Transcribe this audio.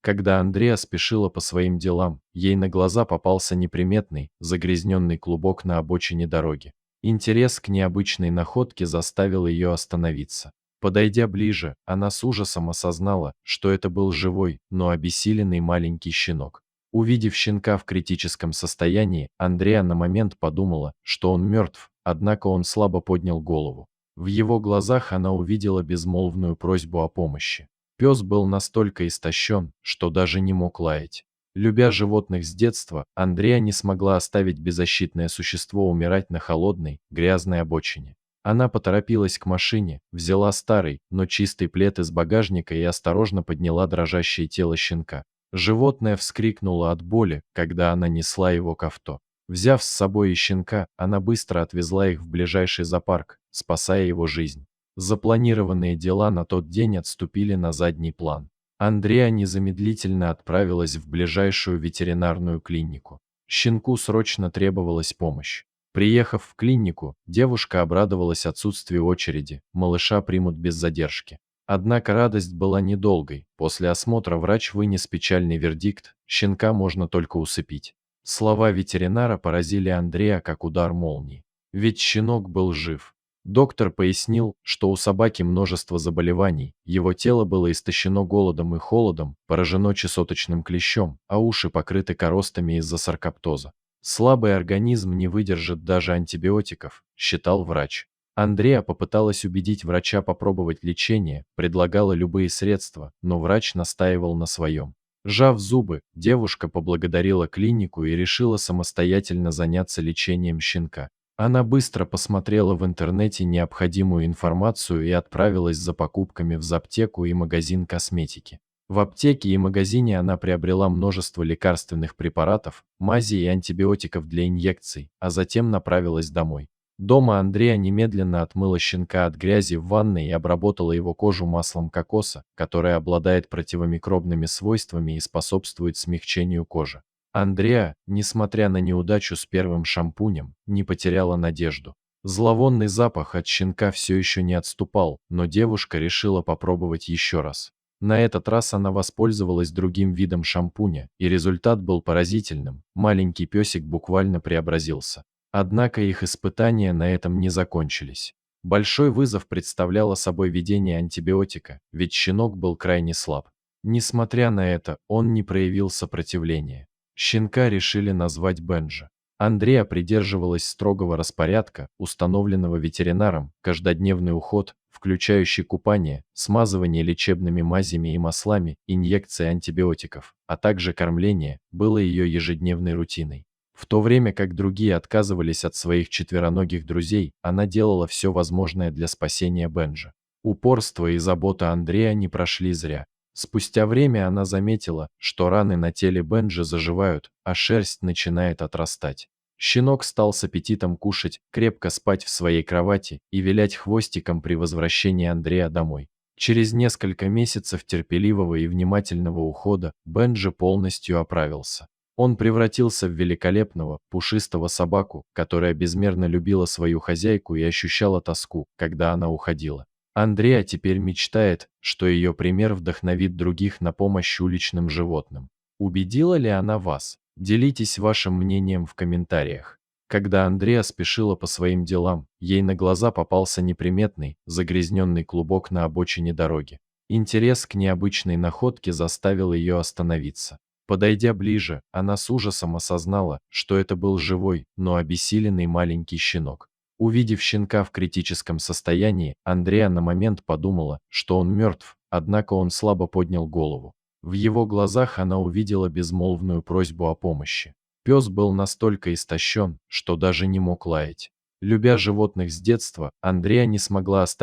Когда Андреа спешила по своим делам, ей на глаза попался неприметный, загрязненный клубок на обочине дороги. Интерес к необычной находке заставил ее остановиться. Подойдя ближе, она с ужасом осознала, что это был живой, но обессиленный маленький щенок. Увидев щенка в критическом состоянии, Андреа на момент подумала, что он мертв, однако он слабо поднял голову. В его глазах она увидела безмолвную просьбу о помощи. Пес был настолько истощен, что даже не мог лаять. Любя животных с детства, Андреа не смогла оставить беззащитное существо умирать на холодной, грязной обочине. Она поторопилась к машине, взяла старый, но чистый плед из багажника и осторожно подняла дрожащее тело щенка. Животное вскрикнуло от боли, когда она несла его к авто. Взяв с собой и щенка, она быстро отвезла их в ближайший зоопарк, спасая его жизнь. Запланированные дела на тот день отступили на задний план. Андреа незамедлительно отправилась в ближайшую ветеринарную клинику. Щенку срочно требовалась помощь. Приехав в клинику, девушка обрадовалась отсутствию очереди, малыша примут без задержки. Однако радость была недолгой. После осмотра врач вынес печальный вердикт: щенка можно только усыпить. Слова ветеринара поразили Андреа как удар молнии. Ведь щенок был жив. Доктор пояснил, что у собаки множество заболеваний, его тело было истощено голодом и холодом, поражено чесоточным клещом, а уши покрыты коростами из-за саркоптоза. Слабый организм не выдержит даже антибиотиков, считал врач. Андреа попыталась убедить врача попробовать лечение, предлагала любые средства, но врач настаивал на своем. Сжав зубы, девушка поблагодарила клинику и решила самостоятельно заняться лечением щенка. Она быстро посмотрела в интернете необходимую информацию и отправилась за покупками в зоотехнику и магазин косметики. В аптеке и магазине она приобрела множество лекарственных препаратов, мазей и антибиотиков для инъекций, а затем направилась домой. Дома Андреа немедленно отмыла щенка от грязи в ванной и обработала его кожу маслом кокоса, которое обладает противомикробными свойствами и способствует смягчению кожи. Андреа, несмотря на неудачу с первым шампунем, не потеряла надежду. Зловонный запах от щенка все еще не отступал, но девушка решила попробовать еще раз. На этот раз она воспользовалась другим видом шампуня, и результат был поразительным. Маленький песик буквально преобразился. Однако их испытания на этом не закончились. Большой вызов представляло собой введение антибиотика, ведь щенок был крайне слаб. Несмотря на это, он не проявил сопротивления. Щенка решили назвать Бенджи. Андреа придерживалась строгого распорядка, установленного ветеринаром: каждодневный уход, включающий купание, смазывание лечебными мазями и маслами, инъекции антибиотиков, а также кормление, было ее ежедневной рутиной. В то время как другие отказывались от своих четвероногих друзей, она делала все возможное для спасения Бенджи. Упорство и забота Андреа не прошли зря. Спустя время она заметила, что раны на теле Бенджи заживают, а шерсть начинает отрастать. Щенок стал с аппетитом кушать, крепко спать в своей кровати и вилять хвостиком при возвращении Андреа домой. Через несколько месяцев терпеливого и внимательного ухода Бенджи полностью оправился. Он превратился в великолепного, пушистого собаку, которая безмерно любила свою хозяйку и ощущала тоску, когда она уходила. Андреа теперь мечтает, что ее пример вдохновит других на помощь уличным животным. Убедила ли она вас? Делитесь вашим мнением в комментариях. Когда Андреа спешила по своим делам, ей на глаза попался неприметный, загрязненный клубок на обочине дороги. Интерес к необычной находке заставил ее остановиться. Подойдя ближе, она с ужасом осознала, что это был живой, но обессиленный маленький щенок. Увидев щенка в критическом состоянии, Андреа на момент подумала, что он мертв, однако он слабо поднял голову. В его глазах она увидела безмолвную просьбу о помощи. Пес был настолько истощен, что даже не мог лаять. Любя животных с детства, Андреа не смогла оставить